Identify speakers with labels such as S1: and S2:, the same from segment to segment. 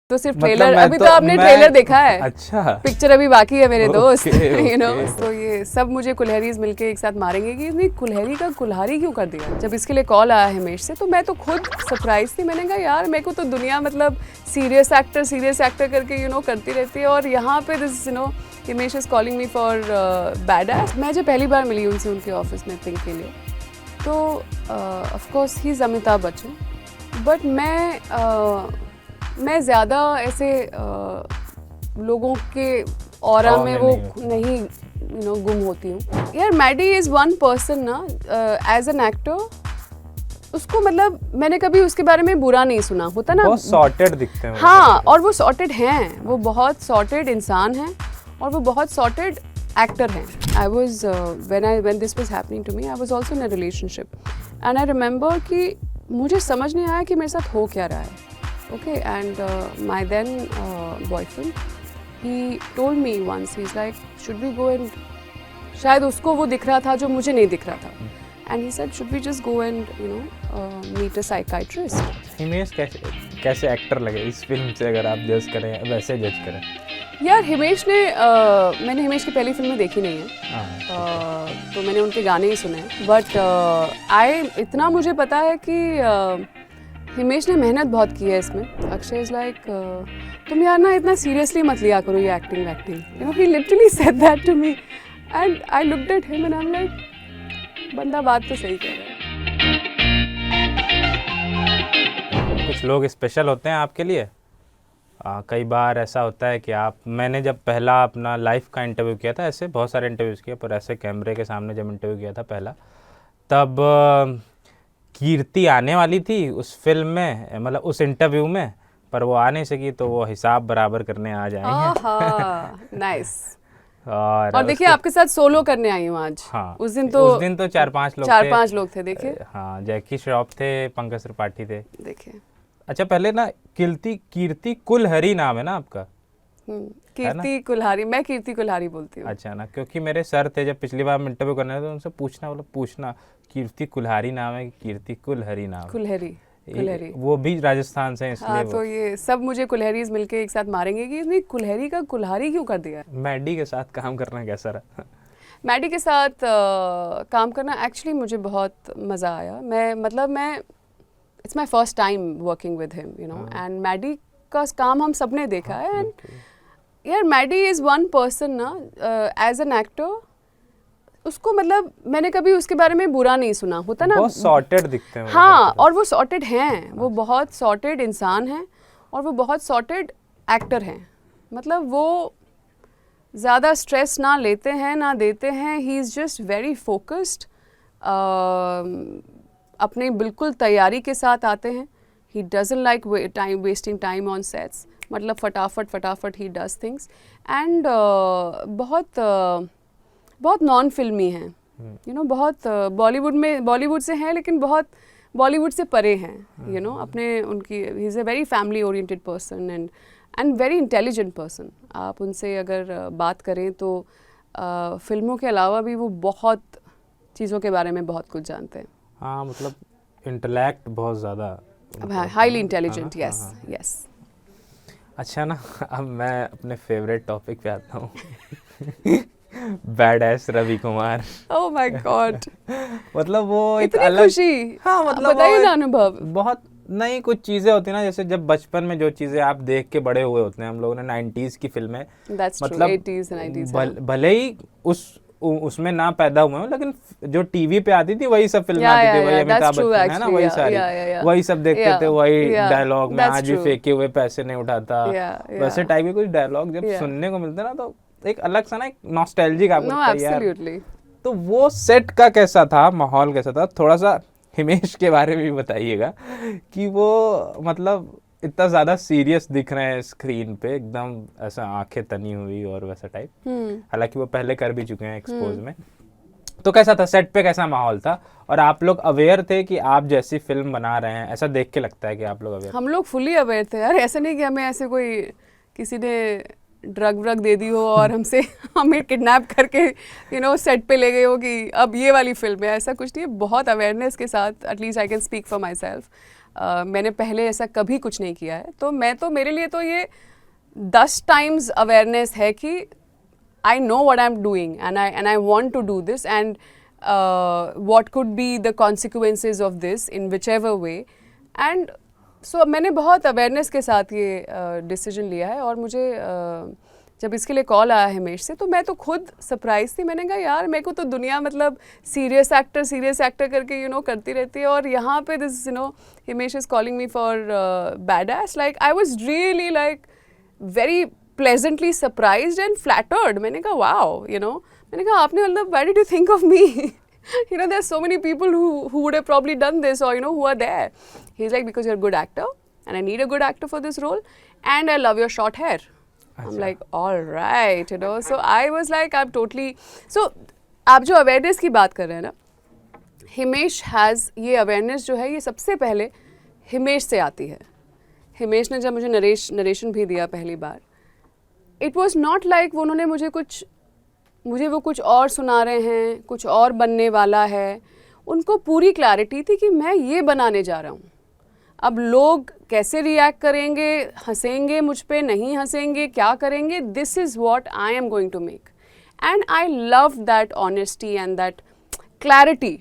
S1: तो सिर्फ ट्रेलर अभी तो आपने ट्रेलर देखा है।
S2: अच्छा,
S1: पिक्चर अभी बाकी है मेरे दोस्त।
S2: okay.
S1: तो ये सब मुझे कुल्हरीज मिलके एक साथ मारेंगे कि इसने कुल्हरी का कुल्हारी क्यों कर दिया। जब इसके लिए कॉल आया हिमेश से तो मैं तो खुद सरप्राइज थी। मैंने कहा यार मेरे को तो दुनिया मतलब सीरियस एक्टर करके करती रहती है, और यहाँ पे this Himesh is calling me for bad S. मैं जब पहली बार मिली उनसे उनके ऑफिस में पिंक के लिए, तो of course he is Amitabh Bachchan, but मैं ज़्यादा ऐसे लोगों के ऑरा में वो नहीं गुम होती हूँ। यार मैडी इज़ वन पर्सन ना, एज एन एक्टर उसको मतलब मैंने कभी उसके बारे में बुरा नहीं सुना। होता ना,
S2: बहुत सॉर्टेड दिखते हैं।
S1: हाँ, और वो सॉर्टेड हैं, वो बहुत सॉर्टेड इंसान हैं और वो बहुत सॉर्टेड एक्टर हैं। I was when this was happening to me, I was also in a relationship and I remember कि मुझे समझ नहीं आया कि मेरे साथ हो क्या रहा है। Okay, and my then boyfriend, he told me once, he's like, should we go and, शायद उसको वो दिख रहा था जो मुझे नहीं दिख रहा था, and he said, should we just go and meet a psychiatrist?
S2: Himesh कैसे एक्टर लगे इस फिल्म से, अगर आप जज करें वैसे जज करें?
S1: यार हिमेश ने मैंने हिमेश की पहली फिल्में देखी नहीं है, तो मैंने उनके गाने ही सुने हैं, बट इतना मुझे पता है कि हिमेश ने मेहनत बहुत की है इसमें। अक्षय इज लाइक, तुम यार ना इतना सीरियसली मत लिया करो ये acting. He literally said that to me and I looked at him and I am like, बंदा बात तो सही कह रहा है।
S2: कुछ लोग स्पेशल होते हैं आपके लिए। कई बार ऐसा होता है कि मैंने जब पहला अपना लाइफ का इंटरव्यू किया था, ऐसे बहुत सारे इंटरव्यूज़ किए, पर ऐसे कैमरे के सामने जब इंटरव्यू किया था पहला, तब कीर्ति आने वाली थी उस फिल्म में, मतलब उस इंटरव्यू में, पर वो आ नहीं सकी, तो वो हिसाब बराबर करने आ जाएंगे।
S1: नाइस। और देखिए आपके साथ सोलो करने आई हूँ आज।
S2: हाँ,
S1: उस दिन तो
S2: 4-5
S1: लोग थे। देखिए,
S2: हाँ, जैकी श्रॉफ थे, पंकज त्रिपाठी थे।
S1: देखिए,
S2: अच्छा, पहले ना कीर्ति कुलहरी नाम है ना आपका?
S1: कीर्ति कुल्हारी, मैं कीर्ति कुल्हारी बोलती हूँ।
S2: अच्छा ना, क्योंकि मेरे सर थे जब पिछली बार इंटरव्यू करने थे, तो उनसे पूछना कीर्ति कुल्हारी नाम है कि कीर्ति कुलहरी नाम है? कुल्हरी। वो भी राजस्थान से हैं, इसलिए।
S1: हाँ, तो ये सब मुझे कुल्हरीज मिलके एक साथ मारेंगे कि इसने कुल्हरी का कुल्हारी क्यों कर दिया।
S2: मैडी के साथ काम करना कैसा रहा?
S1: मैडी के साथ काम करना एक्चुअली मुझे बहुत मज़ा आया। मैं it's my first time working with him, and Maddy का काम हम सब ने देखा है। एंड यार मैडी इज़ वन पर्सन ना, एज एन एक्टर उसको मतलब मैंने कभी उसके बारे में बुरा नहीं सुना। होता ना,
S2: बहुत सॉर्टेड दिखते हैं।
S1: हाँ, और वो सॉर्टेड हैं, वो बहुत सॉर्टेड इंसान हैं और वो बहुत सॉर्टेड एक्टर हैं। मतलब वो ज़्यादा स्ट्रेस ना लेते हैं ना देते हैं। He is just very focused, अपने बिल्कुल तैयारी के साथ आते हैं। He doesn't like wasting time on sets, मतलब फटाफट ही डज थिंग्स। एंड बहुत नॉन फिल्मी हैं, बहुत बॉलीवुड से हैं, लेकिन बहुत बॉलीवुड से परे हैं, अपने उनकी। He is a very family oriented person and very intelligent person. आप उनसे अगर बात करें तो फिल्मों के अलावा भी वो बहुत चीज़ों के बारे में बहुत कुछ जानते हैं।
S2: हाँ, मतलब इंटेलेक्ट बहुत ज़्यादा,
S1: हाईली इंटेलिजेंट। यस।
S2: अच्छा ना, अब मैं अपने फेवरेट टॉपिक पे आता हूँ। Badass Ravi Kumar.
S1: Oh my God.
S2: मतलब वो एक
S1: अलग खुशी।
S2: हाँ, मतलब
S1: बताइए ना अनुभव।
S2: बहुत नई कुछ चीजें होती है ना, जैसे जब बचपन में जो चीजें आप देख के बड़े हुए होते हैं। हम लोगों ने 90s की फिल्में,
S1: मतलब 80s 90s,
S2: भले ही उसमें ना पैदा हुए हो, लेकिन जो टीवी पे आती थी वही सब फिल्में आती थी, वही अमिताभ बच्चन है ना, वही सारी वही सब देखते थे, वही डायलॉग। मैं आज भी फेंके हुए पैसे नहीं उठाता, वैसे टाइप के कुछ डायलॉग जब सुनने को मिलते ना, तो एक अलग सा ना, एक नॉस्टैल्जिक आपको लगता है यार। तो वो सेट का कैसा था, माहौल कैसा था? थोड़ा सा हिमेश के बारे में भी बताइएगा कि वो मतलब इतना ज़्यादा सीरियस दिख रहे हैं स्क्रीन पे, एकदम ऐसा आंखें तनी हुई और वैसा टाइप। हालांकि वो पहले कर भी चुके हैं एक्सपोज में। तो कैसा था सेट पे, कैसा माहौल था? और आप लोग अवेयर थे कि आप जैसी फिल्म बना रहे हैं? ऐसा देख के लगता है कि आप लोग अवेयर?
S1: हम लोग फुली अवेयर थे यार। ऐसा नहीं कि हमें ऐसे कोई किसी ने ड्रग व्रग दे दी हो और हमें किडनैप करके सेट पे ले गए हो कि अब ये वाली फिल्म है। ऐसा कुछ नहीं है। बहुत अवेयरनेस के साथ, at least I can speak for my self, मैंने पहले ऐसा कभी कुछ नहीं किया है, तो मेरे लिए तो ये 10 times अवेयरनेस है कि I know what I'm doing and I want to do this and what could be the consequences of this in whichever way and so मैंने बहुत अवेयरनेस के साथ ये डिसीजन लिया है। और मुझे जब इसके लिए कॉल आया हिमेश से तो मैं तो खुद सरप्राइज थी। मैंने कहा यार मेरे को तो दुनिया मतलब सीरियस एक्टर करके करती रहती है और यहाँ पे this Himesh is calling me for bad S. Like I was really like very pleasantly surprised and flattered. मैंने कहा wow, मैंने कहा आपने मतलब why did you think of me? There are so many people who would have probably done this or who are there. He's like, because you're a good actor and I need a good actor for this role and I love your short hair. I'm like, all right, so I was like, I'm totally, so आप जो awareness की बात कर रहे हैं ना, Himesh has ये awareness जो है ये सबसे पहले हिमेश से आती है। हिमेश ने जब मुझे नरेशन भी दिया पहली बार, इट वॉज नॉट लाइक उन्होंने मुझे वो कुछ और सुना रहे हैं, कुछ और बनने वाला है। उनको पूरी क्लैरिटी थी कि मैं ये बनाने जा रहा हूँ। अब लोग कैसे रिएक्ट करेंगे, हंसेंगे मुझ पे, नहीं हंसेंगे, क्या करेंगे, this is what I am going to make. And I love that honesty and that clarity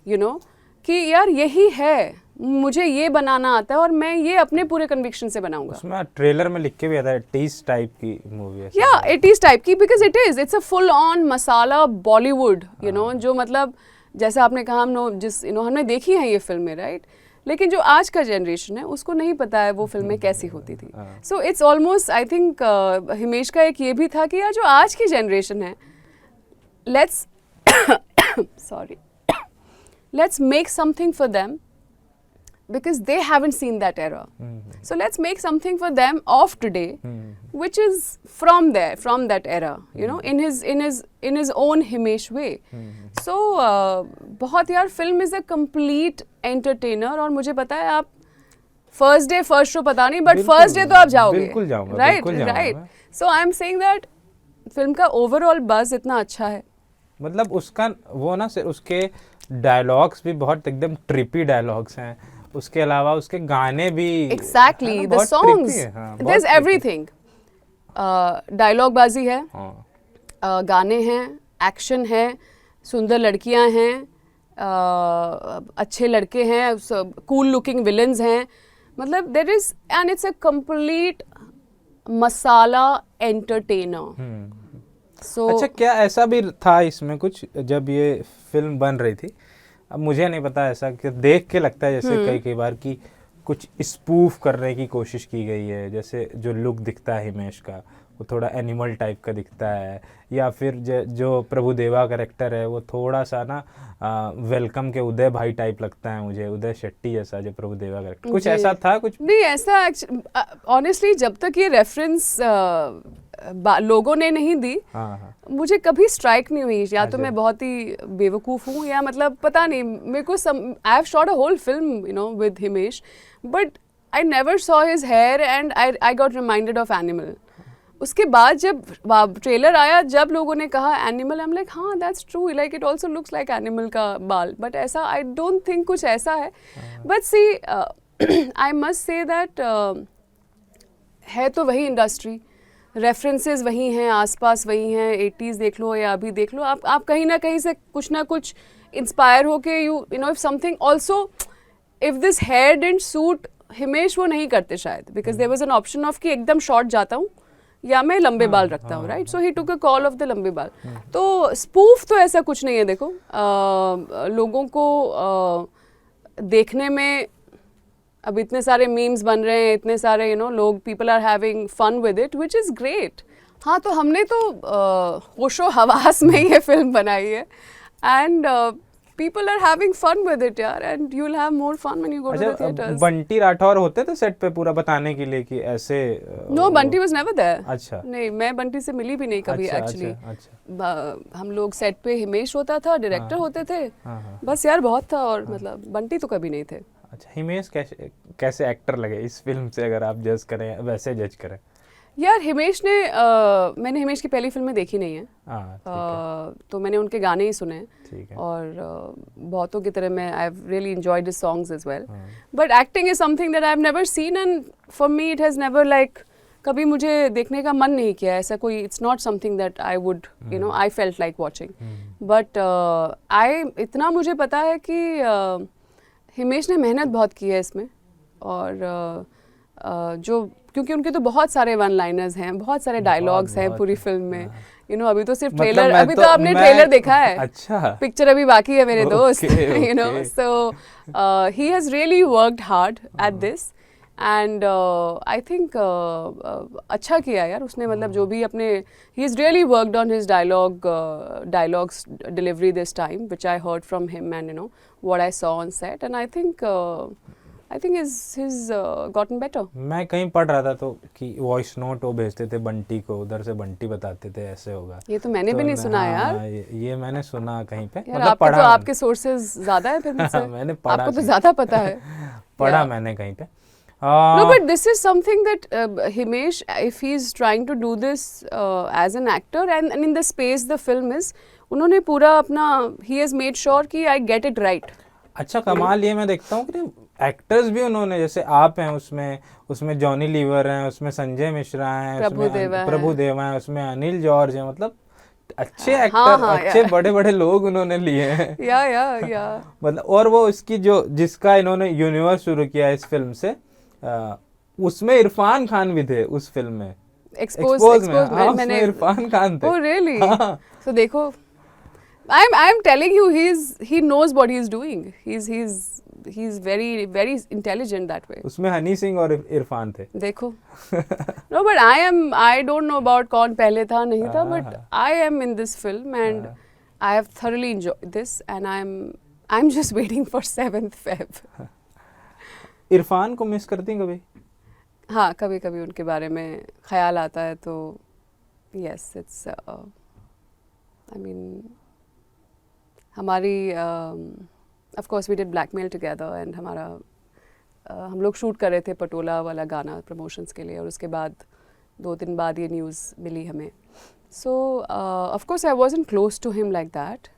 S1: कि यार यही है, मुझे ये बनाना आता है और मैं ये अपने पूरे कन्विक्शन से बनाऊंगा।
S2: उसमें ट्रेलर में लिख के भी आता है 80s टाइप की मूवी है।
S1: या 80s टाइप की, because it's a full on masala Bollywood जो मतलब जैसा आपने कहा हमने देखी है ये फिल्में, राइट, लेकिन जो आज का जनरेशन है उसको नहीं पता है वो फिल्में कैसी होती थी। So it's almost I think Himesh का एक ये भी था कि यार जो आज की जनरेशन है, let's make something for them because they haven't seen that era. So let's make something for them of today which is from that era, in his own Himesh way. So बहुत यार film is a complete entertainer और मुझे पता है आप first day first show पता नहीं but first day तो आप जाओगे,
S2: बिल्कुल जाऊंगा,
S1: right. So I am saying that film का overall buzz इतना अच्छा है,
S2: मतलब उसका वो ना सिर्फ उसके डायलॉग्स भी बहुत एकदम ट्रिपी डायलॉग्स हैं, उसके अलावा उसके गाने भी
S1: exactly the songs, there is everything, dialogue बाजी है, गाने हैं, एक्शन है, सुंदर लड़कियां हैं, अच्छे लड़के हैं, कूल लुकिंग विलन्स हैं, मतलब there is and it's a complete masala entertainer.
S2: अच्छा, क्या ऐसा भी था इसमें कुछ जब ये फिल्म बन रही थी, अब मुझे नहीं पता, ऐसा कि देख के लगता है जैसे कई बार कि कुछ स्पूफ करने की कोशिश की गई है, जैसे जो लुक दिखता है हिमेश का वो थोड़ा एनिमल टाइप का दिखता है, या फिर जो प्रभुदेवा कैरेक्टर है वो थोड़ा सा ना वेलकम के उदय भाई टाइप लगता है मुझे, उदय शेट्टी जैसा जो प्रभुदेवा कैरेक्टर, कुछ ऐसा था? कुछ
S1: नहीं ऐसा ऑनेस्टली जब तक ये रेफरेंस लोगों ने नहीं दी, मुझे कभी स्ट्राइक नहीं हुई, या तो मैं बहुत ही बेवकूफ़ हूँ या मतलब पता नहीं, मेरे को I have shot a whole film with Himesh but I never saw his hair and I got reminded of Animal. उसके बाद जब ट्रेलर आया, जब लोगों ने कहा एनिमल, आई एम लाइक हाँ that's true, like it also looks like Animal का बाल, बट ऐसा आई डोंट थिंक कुछ ऐसा है। But see I must say that है तो वही इंडस्ट्री, रेफरेंसेस वही हैं, आसपास वही हैं, 80s देख लो या अभी देख लो, आप कहीं ना कहीं से कुछ ना कुछ इंस्पायर होके you know if something also if this hair didn't suit Himesh, वो नहीं करते शायद, because there was an option of कि एकदम शॉर्ट जाता हूँ या मैं लंबे बाल रखता हूँ, right, so he took a call of the लंबे बाल। तो स्पूफ तो ऐसा कुछ नहीं है, देखो लोगों को देखने में अब इतने सारे मीम्स बन रहे हैं, इतने सारे लोग, people are having fun with it which is great. हाँ, तो हमने तो होशो हवास में ये फिल्म बनाई है and people are having fun with it यार, and you'll have more fun when you go to the theaters.
S2: Bunty Rathore होते थे सेट पे पूरा बताने के लिए कि ऐसे?
S1: No, Bunty was never there.
S2: अच्छा,
S1: नहीं, मैं बंटी से मिली भी नहीं कभी एक्चुअली। हम लोग सेट पे हिमेश होता था, डायरेक्टर होते थे, बस यार बहुत था, और मतलब बंटी तो कभी नहीं थे।
S2: अच्छा, हिमेश कैसे एक्टर लगे इस फिल्म से, अगर आप जज करें, वैसे जज करें?
S1: यार हिमेश ने मैंने हिमेश की पहली फिल्में देखी नहीं है, तो मैंने उनके गाने ही सुने हैं और बहुतों की तरह मैं I have really enjoyed his songs as well, but acting is something that I have never seen and for me it has never like कभी मुझे देखने का मन नहीं किया ऐसा कोई, it's not something that I would you know I felt like watching, but I इतना मुझे पता है कि हिमेश ने मेहनत बहुत की है इसमें, और जो क्योंकि उनके तो बहुत सारे वन लाइनर्स हैं, बहुत सारे डायलॉग्स हैं पूरी फिल्म में, यू नो अभी तो सिर्फ ट्रेलर, अभी तो आपने ट्रेलर देखा है,
S2: अच्छा
S1: पिक्चर अभी बाकी है मेरे दोस्त, you know, so he has really worked hard at this and I think अच्छा किया यार उसने, मतलब जो भी अपने he is really worked on his dialogues delivery this time which I heard from him and you know what I saw on set and I think he's gotten better.
S2: मैं कहीं पढ़ रहा था तो कि वॉइस नोट वो भेजते थे बंटी को, उधर से बंटी बताते थे ऐसे होगा,
S1: ये तो मैंने भी नहीं सुना यार,
S2: ये मैंने सुना कहीं पे,
S1: मतलब पढ़ा, तो आपके सोर्सेज ज्यादा है फिर मुझसे
S2: मैंने पढ़ा,
S1: आपको तो ज्यादा पता है
S2: पढ़ा मैंने कहीं पे.
S1: No, but this is something that Himesh, if he's trying to do this as an actor and in the space the film is, उन्होंने पूरा अपना he has made sure कि I get it right.
S2: अच्छा कमाल ये मैं देखता हूँ कि एक्टर्स भी उन्होंने, जैसे आप हैं उसमें जॉनी लीवर हैं, उसमें संजय मिश्रा हैं, प्रभुदेवा हैं, उसमें अनिल जॉर्ज हैं, मतलब अच्छे एक्टर, अच्छे बड़े बड़े लोग उन्होंने लिए हैं.
S1: या
S2: मतलब और वो इसकी जिसका इन्होंने यूनिवर्स शुरू किया इस फिल्म से, उसमें इरफान खान भी थे उस फिल्म में, एक्सपोज में मैंने इरफान खान थे.
S1: Oh really? सो देखो I am telling you he knows what he is doing. He's very very intelligent that way.
S2: उसमें हनी सिंह और इरफान थे.
S1: देखो. No, but I don't know about कौन पहले था नहीं था, but I am in this film and I have thoroughly enjoyed this and I'm just waiting for 7th Feb.
S2: Irfan को मिस करती हैं कभी?
S1: हाँ कभी कभी उनके बारे में ख्याल आता है तो yes it's I mean हमारी of course we did blackmail together and हमारा हम लोग शूट कर रहे थे पटोला वाला गाना प्रमोशंस के लिए, और उसके बाद 2 दिन बाद ये न्यूज़ मिली हमें. So of course I wasn't close to him like that,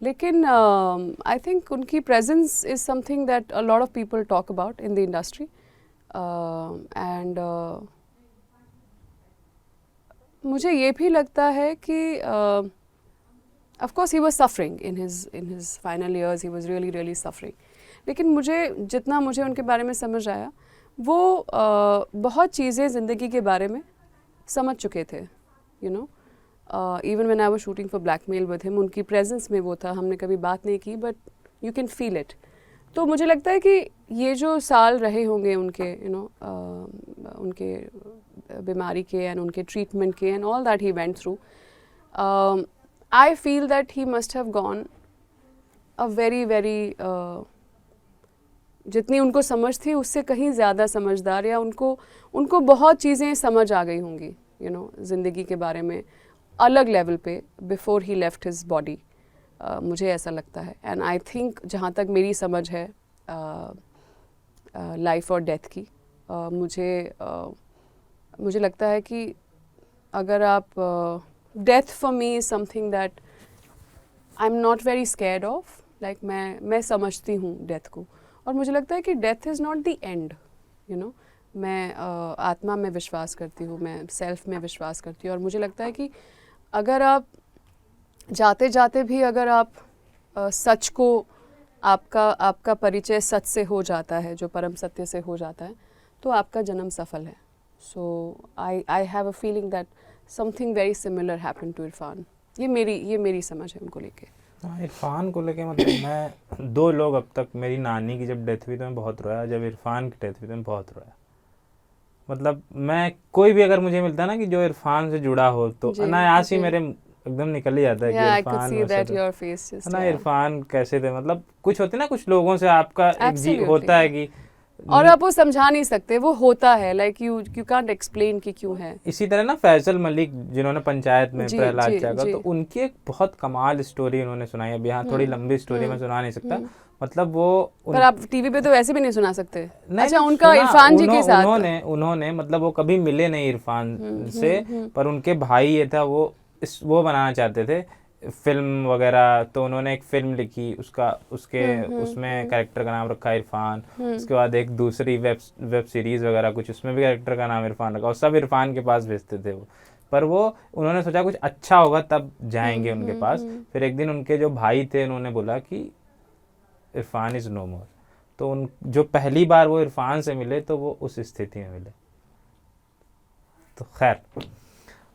S1: लेकिन आई थिंक उनकी presence is something that a lot of people talk about in the industry and मुझे ये भी लगता है कि of course he was suffering in his final years, he was really suffering, लेकिन जितना मुझे उनके बारे में समझ आया वो बहुत चीज़ें ज़िंदगी के बारे में समझ चुके थे, you know, even when I was shooting for Blackmail with him, उनकी presence में वो था, हमने कभी बात नहीं की but you can feel it. तो मुझे लगता है कि ये जो साल रहे होंगे उनके you know उनके बीमारी के and उनके treatment के and all that he went through, I feel that he must have gone a very जितनी उनको समझ थी उससे कहीं ज़्यादा समझदार, या उनको बहुत चीज़ें समझ आ गई होंगी you know ज़िंदगी के बारे में अलग लेवल पे before he left his body. मुझे ऐसा लगता है and I think जहाँ तक मेरी समझ है लाइफ और डेथ की, मुझे लगता है कि अगर आप death for me is something that I'm not very scared of, like मैं समझती हूँ death को, और मुझे लगता है कि death is not the end, you know. मैं आत्मा में विश्वास करती हूँ, मैं सेल्फ में विश्वास करती हूँ, और मुझे लगता है कि अगर आप जाते जाते भी अगर आप सच को आपका परिचय सच से हो जाता है, जो परम सत्य से हो जाता है, तो आपका जन्म सफल है. So I have a feeling that something very similar happened to Irfan. ये मेरी समझ है उनको लेके.
S2: हाँ इरफान को लेके मतलब मैं 2 लोग अब तक, मेरी नानी की जब डेथ हुई तो मैं बहुत रोया, जब इरफान की डेथ हुई तो मैं बहुत रोया. मतलब मैं कोई भी अगर मुझे मिलता है ना कि जो इरफान से जुड़ा हो तो अनायास ही मेरे एकदम निकल ही जाता है कि इरफान ना इरफान कैसे थे. मतलब कुछ होते ना कुछ लोगों से आपका एक होता है कि
S1: और आप वो समझा नहीं सकते, वो होता है, लाइक यू कांट एक्सप्लेन कि क्यों है।
S2: इसी तरह ना फैसल मलिक जिन्होंने पंचायत में प्रहलाद चागा, तो उनकी एक बहुत कमाल स्टोरी उन्होंने सुनाई। अब यहाँ थोड़ी लंबी स्टोरी मैं सुना नहीं सकता, मतलब वो
S1: पर आप टीवी पे तो वैसे भी नहीं सुना सकते। अच्छा, उनका इरफान जी के साथ
S2: उन्होंने मतलब वो कभी मिले नहीं इरफान से, पर उनके भाई ये था, वो बनाना चाहते थे फिल्म वगैरह, तो उन्होंने एक फिल्म लिखी, उसमें कैरेक्टर का नाम रखा इरफान। उसके बाद एक दूसरी वेब सीरीज वगैरह कुछ, उसमें भी कैरेक्टर का नाम इरफान रखा, और सब इरफान के पास भेजते थे वो। पर वो उन्होंने सोचा कुछ अच्छा होगा तब जाएंगे उनके पास। फिर एक दिन उनके जो भाई थे उन्होंने बोला कि इरफान इज नो मोर, तो जो पहली बार वो इरफान से मिले तो वो उस स्थिति में मिले। तो खैर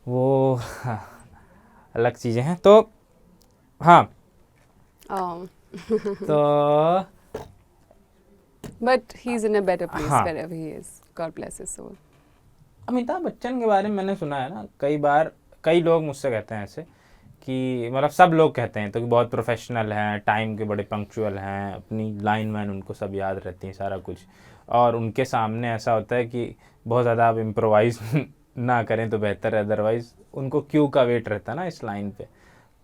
S2: वो अलग चीजें हैं। तो हाँ तो
S1: but he is in a better place wherever he is, God bless his soul.
S2: Amitabh Bachchan के बारे में मैंने सुना है ना, कई बार कई लोग मुझसे कहते हैं ऐसे कि मतलब सब लोग कहते हैं तो कि बहुत प्रोफेशनल हैं, टाइम के बड़े पंक्चुअल हैं, अपनी लाइन वाइन उनको सब याद रहती है सारा कुछ, और उनके सामने ऐसा होता है कि बहुत ज़्यादा आप इम्प्रोवाइज ना करें तो बेहतर है, अदरवाइज उनको क्यू का वेट रहता है ना इस लाइन पे।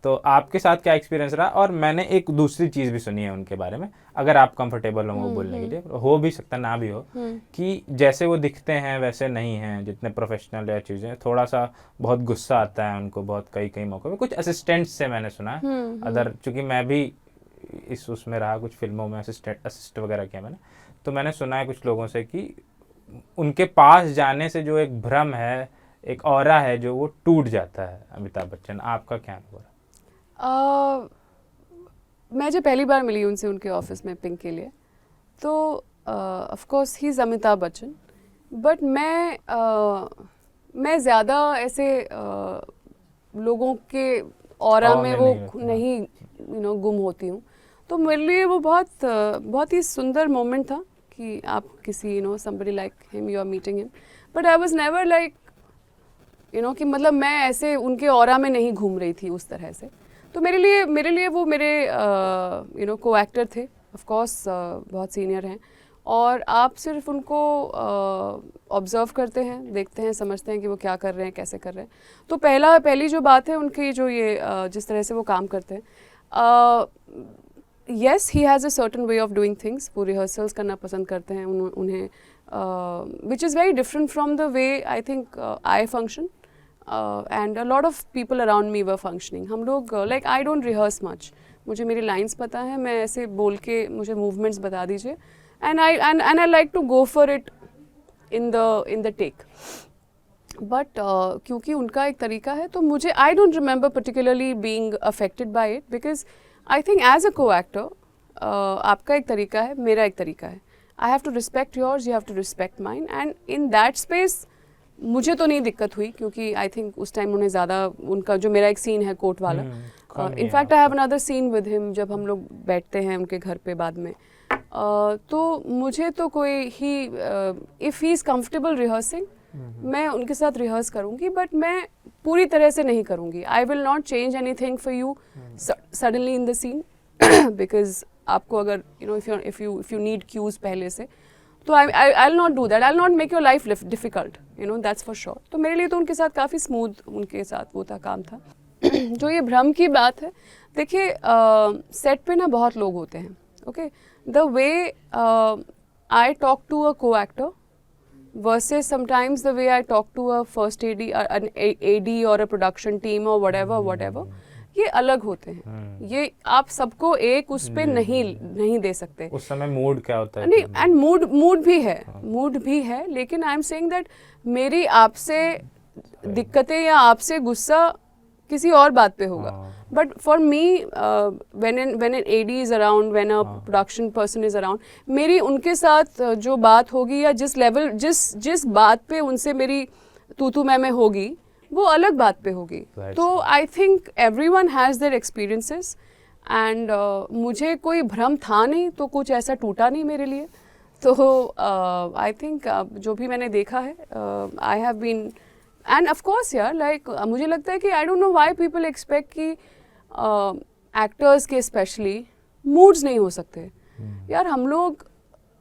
S2: तो आपके साथ क्या एक्सपीरियंस रहा? और मैंने एक दूसरी चीज़ भी सुनी है उनके बारे में, अगर आप कंफर्टेबल हो वो बोलने के लिए, हो भी सकता ना भी हो, कि जैसे वो दिखते हैं वैसे नहीं हैं, जितने प्रोफेशनल या चीज़ें, थोड़ा सा बहुत गुस्सा आता है उनको बहुत कई मौक़ों में। कुछ असिस्टेंट्स से मैंने सुना है, अदर चूँकि मैं भी उसमें रहा, कुछ फिल्मों में असिस्ट वगैरह किया मैंने, तो मैंने सुना है कुछ लोगों से कि उनके पास जाने से जो एक भ्रम है, एक ऑरा है, जो वो टूट जाता है। अमिताभ बच्चन, आपका क्या अनुभव है?
S1: मैं जब पहली बार मिली उनसे उनके ऑफिस में पिंक के लिए, तो of course he is Amitabh Bachchan, but मैं ज़्यादा ऐसे लोगों के ऑरा में वो नहीं गुम होती हूँ। तो मेरे लिए वो बहुत ही सुंदर मोमेंट था कि आप किसी somebody like him, you are meeting him, but I was never like कि मतलब मैं ऐसे उनके ऑरा में नहीं घूम रही थी उस तरह से। तो मेरे लिए वो मेरे को एक्टर थे, ऑफ कोर्स बहुत सीनियर हैं, और आप सिर्फ उनको ऑब्ज़र्व करते हैं, देखते हैं, समझते हैं कि वो क्या कर रहे हैं, कैसे कर रहे हैं। तो पहली जो बात है उनकी, जो ये जिस तरह से वो काम करते हैं, yes he has a certain way of doing things. वो रिहर्सल्स करना पसंद करते हैं, उन्हें which is very different from the way I think I function, and a lot of people around me were functioning. हम लोग like I don't rehearse much. मुझे मेरी lines पता है, मैं ऐसे बोल के मुझे movements बता दीजिए, and I like to go for it in the take. But क्योंकि उनका एक तरीका है, तो मुझे I don't remember particularly being affected by it, because I think as a co-actor आपका एक तरीका है, मेरा एक तरीका है. I have to respect yours, you have to respect mine, and in that space मुझे तो नहीं दिक्कत हुई, क्योंकि आई थिंक उस टाइम उन्हें ज़्यादा उनका जो मेरा एक सीन है कोर्ट वाला, in fact I have another scene with him जब हम लोग बैठते हैं उनके घर पे बाद में, तो मुझे तो कोई ही if he is comfortable rehearsing, मैं उनके साथ रिहर्स करूँगी, बट मैं पूरी तरह से नहीं करूँगी. I will not change anything for you suddenly in the scene, because आपको अगर इफ़ यू नीड क्यूज़ पहले से, तो I'll not do that. I'll not make your life difficult. That's for sure. तो मेरे लिए तो उनके साथ काफ़ी स्मूथ उनके साथ वो था, काम था. जो ये भ्रम की बात है, देखिए सेट पे ना बहुत लोग होते हैं. Okay, the way I talk to a co-actor versus sometimes the way I talk to a first AD, an AD or a production team or whatever. ये अलग होते हैं. ये आप सबको एक उस पे नहीं दे सकते.
S2: उस समय मूड क्या होता है?
S1: नहीं, एंड मूड भी है, लेकिन आई एम सेइंग दैट मेरी आपसे दिक्कतें या आपसे गुस्सा किसी और बात पे होगा. But for me when an AD is around, when a production person is around, मेरी उनके साथ जो बात होगी या जिस लेवल जिस बात पे उनसे मेरी तू मैं होगी, वो अलग बात पे होगी. तो I think everyone has their experiences, and मुझे कोई भ्रम था नहीं, तो कुछ ऐसा टूटा नहीं मेरे लिए. तो आई थिंक जो भी मैंने देखा है, I have been, and of course यार, लाइक मुझे लगता है कि I don't know why people expect कि एक्टर्स के स्पेशली मूड्स नहीं हो सकते. यार हम लोग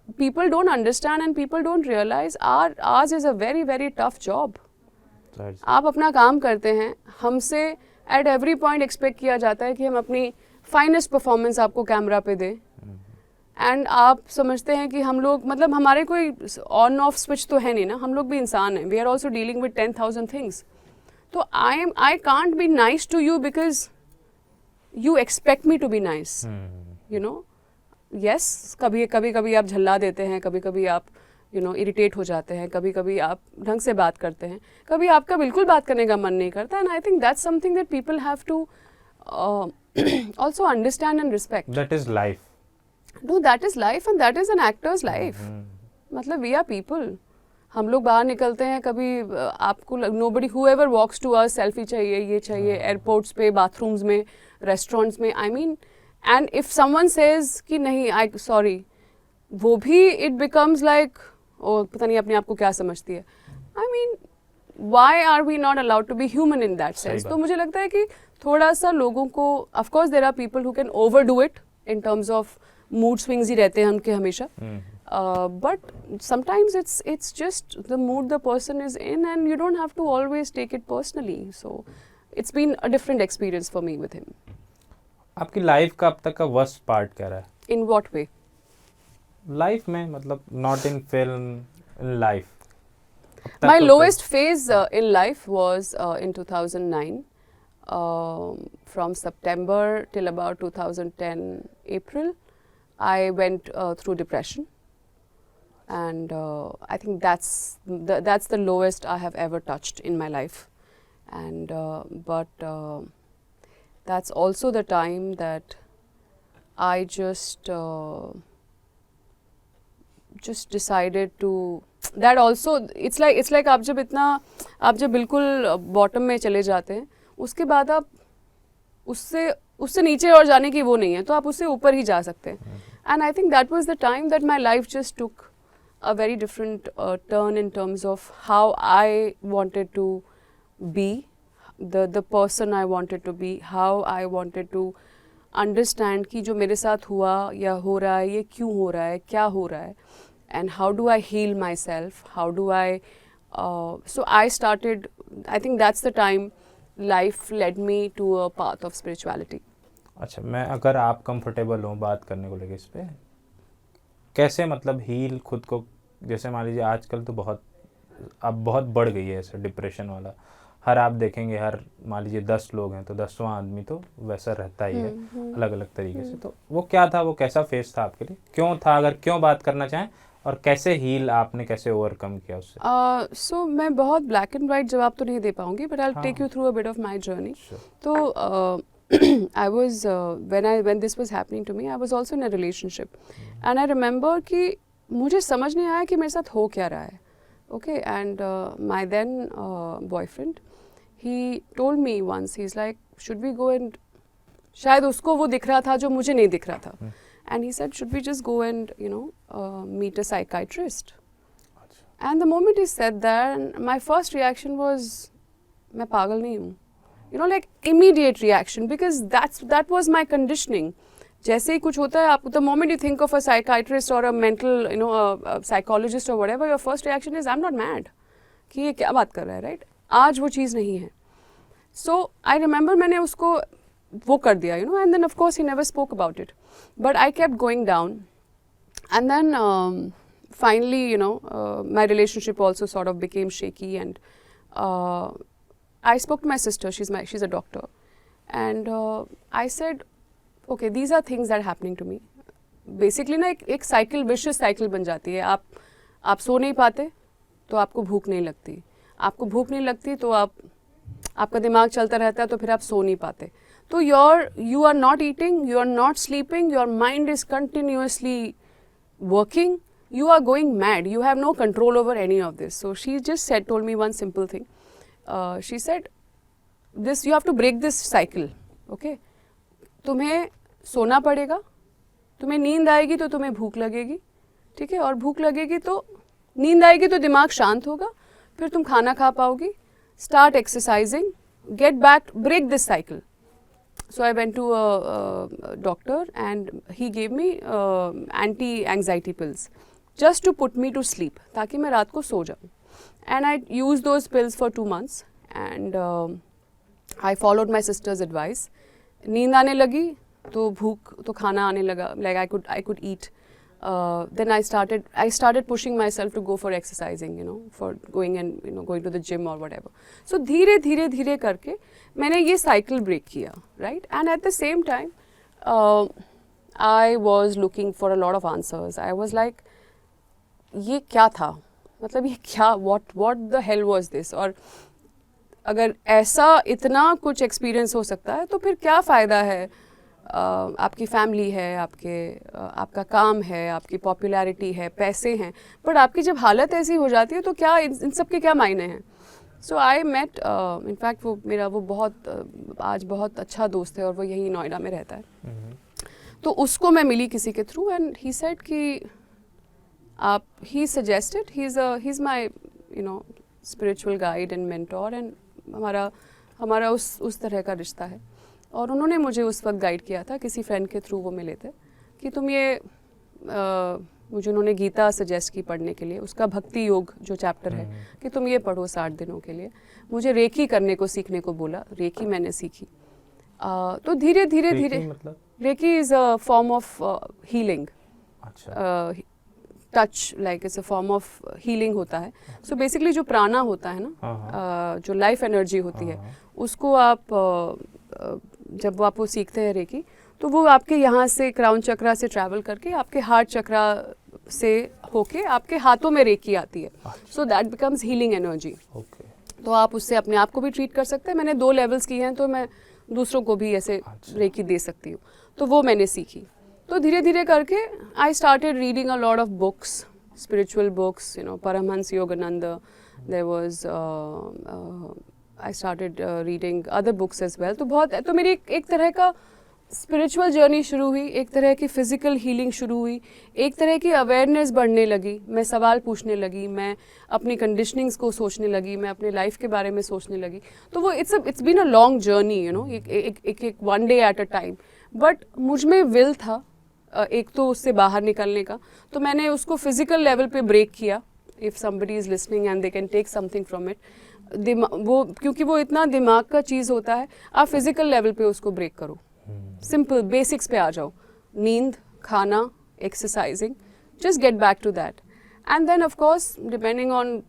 S1: people don't understand and people don't realize ours is a very very tough job. आप अपना काम करते हैं, हमसे at every point expect किया जाता है कि हम अपनी finest performance आपको कैमरा पे दें. एंड आप समझते हैं कि हम लोग मतलब हमारे कोई ऑन ऑफ स्विच तो है नहीं ना, हम लोग भी इंसान हैं. We are also dealing with 10,000 things. तो I can't be nice to you because you expect me to be nice. You know, yes, कभी कभी आप झल्ला देते हैं, कभी कभी आप इरिटेट हो जाते हैं, कभी कभी आप ढंग से बात करते हैं, कभी आपका बिल्कुल बात करने का मन नहीं करता. And I think that's something that people have to also understand and respect.
S2: That is life.
S1: No, that is life and that is an actor's life. मतलब we are people. हम लोग बाहर निकलते हैं, कभी आपको nobody whoever walks to us selfie चाहिए, ये चाहिए, airports पे, bathrooms में, restaurants में. I mean, and if someone says कि नहीं, sorry, वो भी it becomes like, oh, पता नहीं अपने आप को क्या समझती है. I mean, why are we not allowed to be human in that sense? तो मुझे लगता है कि थोड़ा सा लोगों को, of course there are people who can overdo it in terms of mood swings ही रहते हैं उनके हमेशा. But sometimes it's just the mood the person is in and you don't have to always take it personally. So it's been a different experience for me with him.
S2: आपकी life का अब तक का वर्स्ट पार्ट क्या रहा है?
S1: In what way?
S2: Life में, मतलब not in film, in life.
S1: My lowest phase in life was in 2009. From September till about 2010 April, I went through depression, and I think that's the lowest I have ever touched in my life. And but that's also the time that I just decided to. That also, it's like आप जब बिल्कुल bottom में चले जाते हैं, उसके बाद आप उससे नीचे और जाने की वो नहीं है, तो आप उससे ऊपर ही जा सकते हैं. And I think that was the time that my life just took a very different turn in terms of how I wanted to be, the person I wanted to be, how I wanted to understand कि जो मेरे साथ हुआ या हो रहा है, ये क्यों हो रहा है, क्या हो रहा है, and how do I heal myself, how do I. So I started, I think that's the time life led me to a path of spirituality.
S2: अच्छा, मैं अगर आप कंफर्टेबल हो बात करने को लेके इस पे, कैसे मतलब हील खुद को, जैसे मान लीजिए आजकल तो अब बहुत बढ़ गई है ऐसे डिप्रेशन वाला. हर आप देखेंगे, हर मान लीजिए 10 लोग हैं तो 10वां आदमी तो वैसा रहता ही है अलग अलग तरीके से. तो वो क्या था, वो कैसा फेज था आपके लिए, क्यों था, अगर क्यों बात करना चाहें, और कैसे हील आपने कैसे ओवरकम किया उससे?
S1: सो मैं बहुत ब्लैक एंड वाइट जवाब तो नहीं दे पाऊंगी, but I will take you through a bit of my journey. तो I was when this was happening to me, I was also in a relationship, and I remember कि मुझे समझ नहीं आया कि मेरे साथ हो क्या रहा है. Okay, and my then boyfriend, he told me once, he's like, should we go and, शायद उसको वो दिख रहा था जो मुझे नहीं दिख रहा था. And he said, should we just go and meet a psychiatrist? And the moment he said that, my first reaction was, मैं पागल नहीं हूँ. Like immediate reaction, because that was my conditioning. जैसे ही कुछ होता है, आप the moment you think of a psychiatrist or a mental, a psychologist or whatever, your first reaction is, I'm not mad. कि ये क्या बात कर रहा है, right? आज वो चीज़ नहीं है. So I remember मैंने उसको वो कर दिया, and then of course he never spoke about it. But I kept going down, and then finally, my relationship also sort of became shaky, and I spoke to my sister. She's a doctor, and I said, okay, these are things that are happening to me. Basically ना एक cycle, vicious cycle बन जाती है. आप सो नहीं पाते तो आपको भूख नहीं लगती, आपको भूख नहीं लगती तो आपका दिमाग चलता रहता है, तो फिर आप सो नहीं पाते. तो you are not eating, you are not sleeping, your mind is continuously working, you are going mad, you have no control over any of this. So she just told me one simple thing. She said, you have to break this cycle, okay? तुम्हें सोना पड़ेगा, तुम्हें नींद आएगी तो तुम्हें भूख लगेगी, ठीक है, और भूख लगेगी तो नींद आएगी तो दिमाग शांत होगा, फिर तुम खाना खा पाओगी. Start exercising, get back, break this cycle. So I went to a doctor, and he gave me anti-anxiety pills. just to put me to sleep, ताकि मैं रात को सो जाऊँ. And I used those pills for 2 months and I followed my sister's advice. नींद आने लगी तो भूख तो खाना आने लगा, like I could eat. Then I started pushing myself to go for exercising, you know, for going and, you know, going to the gym or whatever. So धीरे धीरे धीरे करके मैंने ये cycle break किया, right? And at the same time I was looking for a lot of answers. I was like, ये क्या था, मतलब ये क्या, what the hell was this? और अगर ऐसा इतना कुछ एक्सपीरियंस हो सकता है तो फिर क्या फ़ायदा है? आपकी फैमिली है, आपका काम है, आपकी पॉपुलैरिटी है, पैसे हैं, बट आपकी जब हालत ऐसी हो जाती है तो क्या इन सब के क्या मायने हैं? सो आई मेट, इनफैक्ट वो मेरा वो बहुत आज बहुत अच्छा दोस्त है और वो यही नोएडा में रहता है. तो उसको मैं मिली किसी के थ्रू एंड ही सेड कि आप, he suggested, he is my you know spiritual guide and mentor and हमारा उस तरह का रिश्ता है. और उन्होंने मुझे उस वक्त गाइड किया था, किसी फ्रेंड के थ्रू वो मिले थे, कि तुम ये मुझे उन्होंने गीता सजेस्ट की पढ़ने के लिए, उसका भक्ति योग जो चैप्टर है कि तुम ये पढ़ो 60 दिनों के लिए. मुझे रेकी करने को सीखने को बोला, रेकी मैंने सीखी. तो धीरे धीरे धीरे, Reiki is a form of healing, touch, like it's a form of healing होता है. सो बेसिकली जो प्राणा होता है ना, जो लाइफ एनर्जी होती है, उसको आप जब आप वो सीखते हैं रेकी, तो वो आपके यहाँ से क्राउन चक्रा से ट्रैवल करके आपके हार्ट चक्रा से होके आपके हाथों में रेकी आती है. So that becomes healing energy. तो आप उससे अपने आप को भी ट्रीट कर सकते हैं. मैंने 2 लेवल्स किए हैं, तो मैं दूसरों को भी ऐसे रेकी दे सकती हूँ. तो वो मैंने सीखी. तो धीरे धीरे करके I started reading a lot of books, spiritual books, you know, Paramahansa Yogananda, there was I started reading other books as well. तो मेरी एक तरह का स्पिरिचुअल जर्नी शुरू हुई, एक तरह की फिजिकल हीलिंग शुरू हुई, एक तरह की अवेयरनेस बढ़ने लगी. मैं सवाल पूछने लगी, मैं अपनी कंडीशनिंग्स को सोचने लगी, मैं अपने लाइफ के बारे में सोचने लगी. तो वो it's been a long journey, you know, एक one day at a time. But मुझ में विल था एक तो उससे बाहर निकलने का. तो मैंने उसको फिजिकल लेवल पे ब्रेक किया. If somebody is listening and they can take something from it, वो क्योंकि वो इतना दिमाग का चीज़ होता है, आप फिजिकल लेवल पे उसको ब्रेक करो. सिंपल बेसिक्स पे आ जाओ, नींद, खाना, exercising, just get back to that. And then of course depending on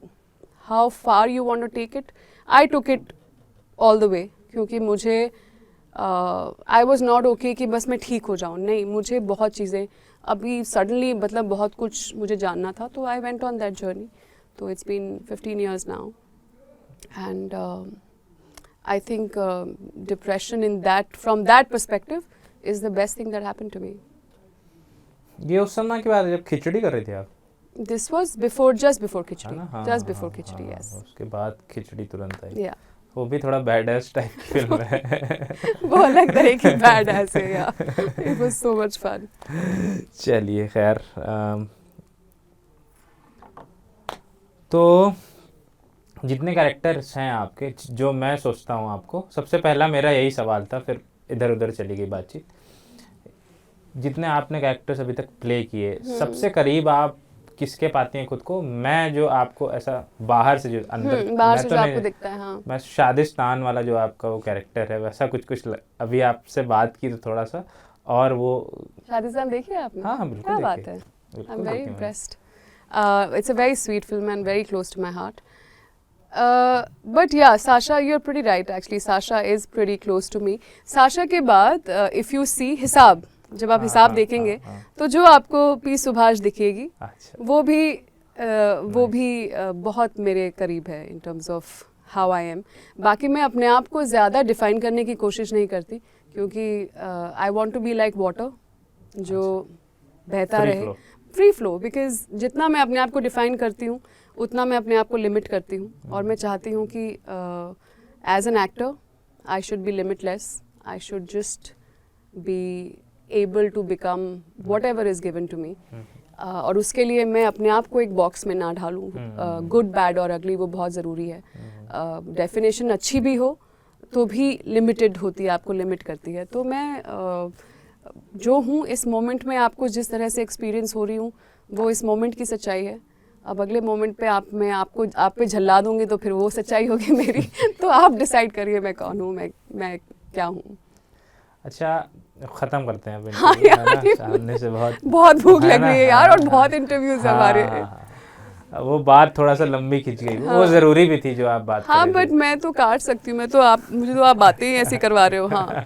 S1: how far you want to take it, I took it all the way. क्योंकि मुझे आई वॉज नॉट ओके कि बस मैं ठीक हो जाऊँ. नहीं, मुझे बहुत चीज़ें अभी सडनली, मतलब बहुत कुछ मुझे जानना था. तो I went on that journey. तो it's been 15 years now. And I think depression from that perspective is the best thing that happened to me.
S2: ये उस समय के बाद जब खिचड़ी कर रहे थे आप?
S1: This was just before khichdi. Just before khichdi, yes.
S2: उसके बाद खिचड़ी तुरंत आई.
S1: Yeah.
S2: वो भी थोड़ा बैड-एस टाइप की फिल्म है.
S1: वो अलग तरह की बैड-एस है, yeah. It was so much fun.
S2: चलिए खैर, तो जितने कैरेक्टर्स हैं आपके, जो मैं सोचता हूँ आपको, सबसे पहला मेरा यही सवाल था, फिर इधर उधर चली गई बातचीत. जितने आपने कैरेक्टर्स अभी तक प्ले किए, सबसे करीब आप किसके पाती हैं खुद को? मैं जो आपको ऐसा बाहर से, जो अंदर
S1: बाहर से जो आपको दिखता है, हाँ,
S2: मैं शादिस्तान वाला जो आपका वो कैरेक्टर है, वैसा कुछ अभी आपसे बात की तो थोड़ा सा, और वो
S1: शादिस्तान देखिए आपने?
S2: हाँ बिल्कुल.
S1: क्या बात है. I am very impressed. It's a very sweet film and very close to my heart. But yeah, Sasha, you're pretty right actually. Sasha is pretty close to me. Sasha के बाद if you see हिसाब, जब आप हिसाब देखेंगे तो जो आपको पी सुभाष दिखेगी, वो भी बहुत मेरे करीब है in terms of how I am. बाकी मैं अपने आप को ज़्यादा डिफाइन करने की कोशिश नहीं करती, क्योंकि I want to be like water, जो बहता रहे, फ्री फ्लो. बिकॉज जितना मैं अपने आप को डिफाइन करती हूँ, उतना मैं अपने आप को लिमिट करती हूँ. और मैं चाहती हूँ कि as an actor I should be limitless. I should just be able to become whatever is given to me. और उसके लिए मैं अपने आप को एक बॉक्स में ना ढालूँ. गुड, बैड और अगली वो बहुत ज़रूरी है. डेफिनेशन अच्छी भी हो तो भी लिमिटेड होती है, आपको लिमिट करती है. तो मैं जो हूँ इस मोमेंट में, आपको जिस तरह से एक्सपीरियंस हो रही हूँ, वो इस मोमेंट की सच्चाई है। अब अगले मोमेंट पे आप पे झल्ला दूंगी तो फिर वो सच्चाई होगी मेरी। तो आप डिसाइड करिए मैं कौन हूँ, मैं क्या हूँ।
S2: अच्छा, खत्म करते हैं।
S1: हाँ यार,
S2: सामने से
S1: बहुत भूख लग रही है यार, और बहुत इंटरव्यूज हमारे।
S2: वो बात थोड़ा सा लंबी खिंच गई। हाँ, वो जरूरी भी थी जो आप बात
S1: हाँ, बट मैं तो काट सकती हूँ, मुझे तो आप बातें ही ऐसी करवा रहे हो। हाँ।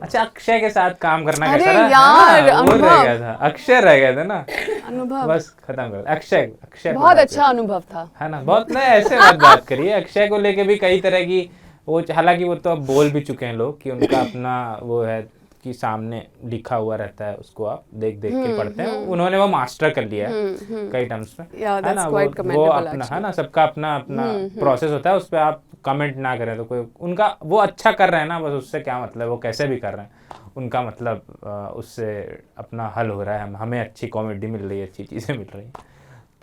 S2: अच्छा, अक्षय के साथ काम करना कैसा
S1: रहा? अरे यार,
S2: वो रह गया था, अक्षय रह गया था ना।
S1: अनुभव
S2: बस खत्म कर। अक्षय
S1: बहुत अच्छा अनुभव था,
S2: है ना। बहुत नहीं, ऐसे मत बात करिए। अक्षय को लेके भी कई तरह की वो, हालांकि वो तो अब बोल भी चुके हैं लोग कि उनका अपना वो है कि सामने लिखा हुआ रहता है, उसको आप देख के पढ़ते हैं। उन्होंने वो मास्टर कर लिया है कई टर्म्स में, है ना। वो अपना, है ना, सबका अपना अपना प्रोसेस होता है, उस पर आप कमेंट ना करें तो कोई उनका वो अच्छा कर रहे हैं ना, बस उससे क्या मतलब, वो कैसे भी कर रहे हैं, उनका मतलब उससे अपना हल हो रहा है। हमें अच्छी कॉमेडी मिल रही है, अच्छी चीज़ें मिल रही हैं।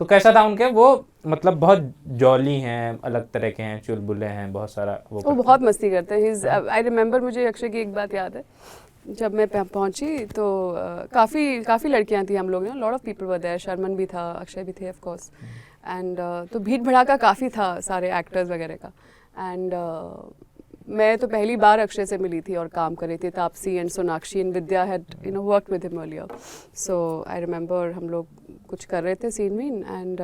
S2: तो कैसा था उनके, वो मतलब बहुत जॉली हैं, अलग तरह के हैं, चुलबुले हैं, बहुत सारा वो
S1: बहुत मस्ती करते हैं। आई रिमेंबर, मुझे अक्षय की एक बात याद है, जब मैं पहुंची तो काफ़ी लड़कियां थी, हम लोग ना, lot of people were there, Sharman भी था, अक्षय भी थे ऑफ कोर्स, एंड तो भीड़ भड़ाका काफ़ी था सारे एक्टर्स वगैरह का। एंड मैं तो पहली बार अक्षय से मिली थी और काम कर रही थी। Taapsee and Sonakshi and Vidya had worked with him earlier. So I remember हम लोग कुछ कर रहे थे सीन में, एंड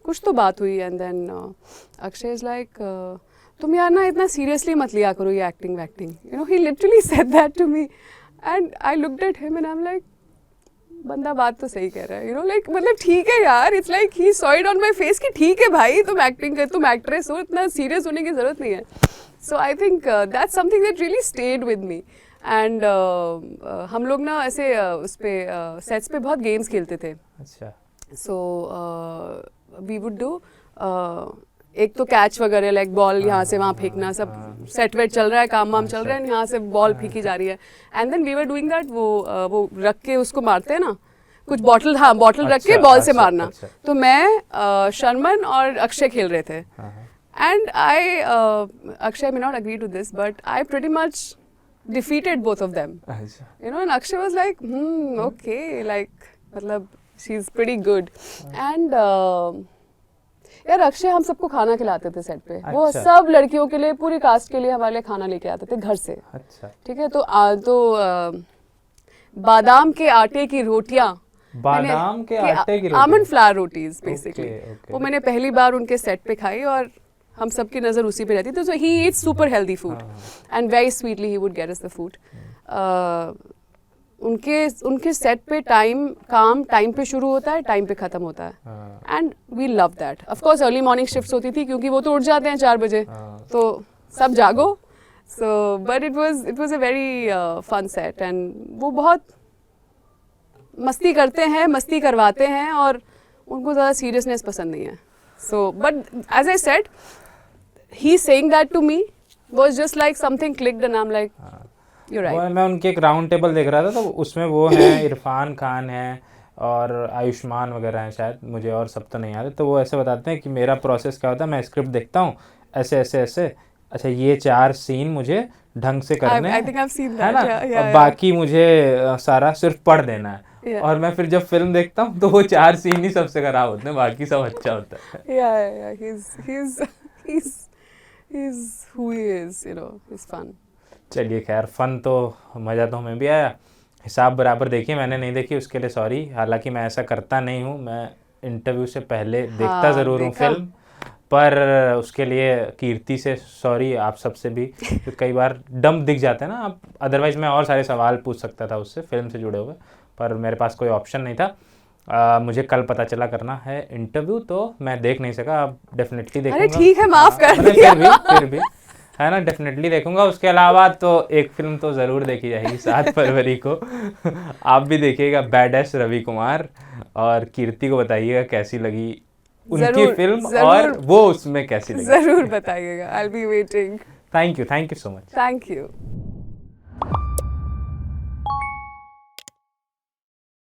S1: कुछ तो बात हुई, and then Akshay is like, तुम यार ना इतना सीरियसली मत लिया करो ये एक्टिंग वैक्टिंग। He literally said that to me, and I looked at him and I am like, बंदा बात तो सही कह रहा है, लाइक मतलब ठीक है यार। It's like he saw it on my face कि ठीक है भाई, तुम एक्टिंग कर, तुम एक्ट्रेस हो, इतना सीरियस होने की जरूरत नहीं है। So I think that's something that really stayed with me. And हम लोग ना ऐसे उस पे सेट्स पे बहुत गेम्स खेलते थे।
S2: अच्छा।
S1: सो वी वुड डू एक तो कैच वगैरह, लाइक बॉल यहाँ से वहाँ फेंकना, सब सेट वेट चल रहा है, काम वाम चल रहा है, यहाँ से बॉल फेंकी जा रही है। And then we were doing that, वो रख के उसको मारते हैं ना, कुछ बॉटल, हाँ बॉटल रख के बॉल से मारना। तो मैं शर्मन और अक्षय खेल रहे थे, and I Akshay may not agree to this, but I pretty much defeated both of them. And Akshay was like, okay, like मतलब she's pretty good. And यार अक्षय हम सबको खाना खिलाते थे सेट पे। अच्छा। वो सब लड़कियों के लिए, पूरी कास्ट के लिए हमारे लिए खाना लेके आते थे घर से। अच्छा। ठीक है, तो बादाम के आटे की रोटियां,
S2: बादाम के आटे की
S1: आमंड फ्लावर रोटीज बेसिकली, वो मैंने पहली बार उनके सेट पे खाई, और हम सबकी नज़र उसी पे रहती थी। तो he eats super healthy food and very sweetly he would get us the food. उनके सेट पे काम टाइम पे शुरू होता है, टाइम पे खत्म होता है, and we love that. Of course early morning shifts होती थी, क्योंकि वो तो उठ जाते हैं 4 बजे, तो सब जागो। So but it was a very fun set, and वो बहुत मस्ती करते हैं, मस्ती करवाते हैं, और उनको ज़्यादा सीरियसनेस पसंद नहीं है। So but as I said, he saying that to me was just like something clicked, and I am like,
S2: Right. मैं उनके एक राउंड टेबल देख रहा था, तो उसमें वो हैं, इरफान खान है और आयुष्मान वगैरह हैं शायद, मुझे और सब तो नहीं याद है। तो वो ऐसे बताते हैं कि मेरा प्रोसेस क्या होता है, मैं स्क्रिप्ट देखता हूँ ऐसे ऐसे ऐसे, अच्छा ये 4 सीन मुझे ढंग से करने हैं, है ना, और बाकी मुझे सारा सिर्फ पढ़ देना है। और मैं फिर जब फिल्म देखता हूँ तो वो 4 सीन ही सबसे खराब होते हैं, बाकी सब अच्छा होता है। चलिए खैर, फन तो, मज़ा तो हमें भी आया। हिसाब बराबर देखिए, मैंने नहीं देखी उसके लिए सॉरी, हालांकि मैं ऐसा करता नहीं हूँ, मैं इंटरव्यू से पहले देखता ज़रूर हूँ फिल्म, पर उसके लिए कीर्ति से सॉरी, आप सबसे भी, तो कई बार डम दिख जाते हैं ना आप। अदरवाइज़ मैं और सारे सवाल पूछ सकता था उससे, फिल्म से जुड़े हुए, पर मेरे पास कोई ऑप्शन नहीं था। मुझे कल पता चला करना है इंटरव्यू, तो मैं देख नहीं सका। आप डेफिनेटली देखूंगा।
S1: अरे ठीक है, माफ कर दिया।
S2: फिर भी है ना, डेफिनेटली देखूंगा। उसके अलावा तो एक फिल्म तो ज़रूर देखी जाएगी 7 फरवरी को। आप भी देखिएगा, बैडएस रवि कुमार, और कीर्ति को बताइएगा कैसी लगी उनकी फिल्म, और वो उसमें कैसी लगी,
S1: ज़रूर बताइएगा। I will be waiting.
S2: Thank you so much.
S1: Thank you.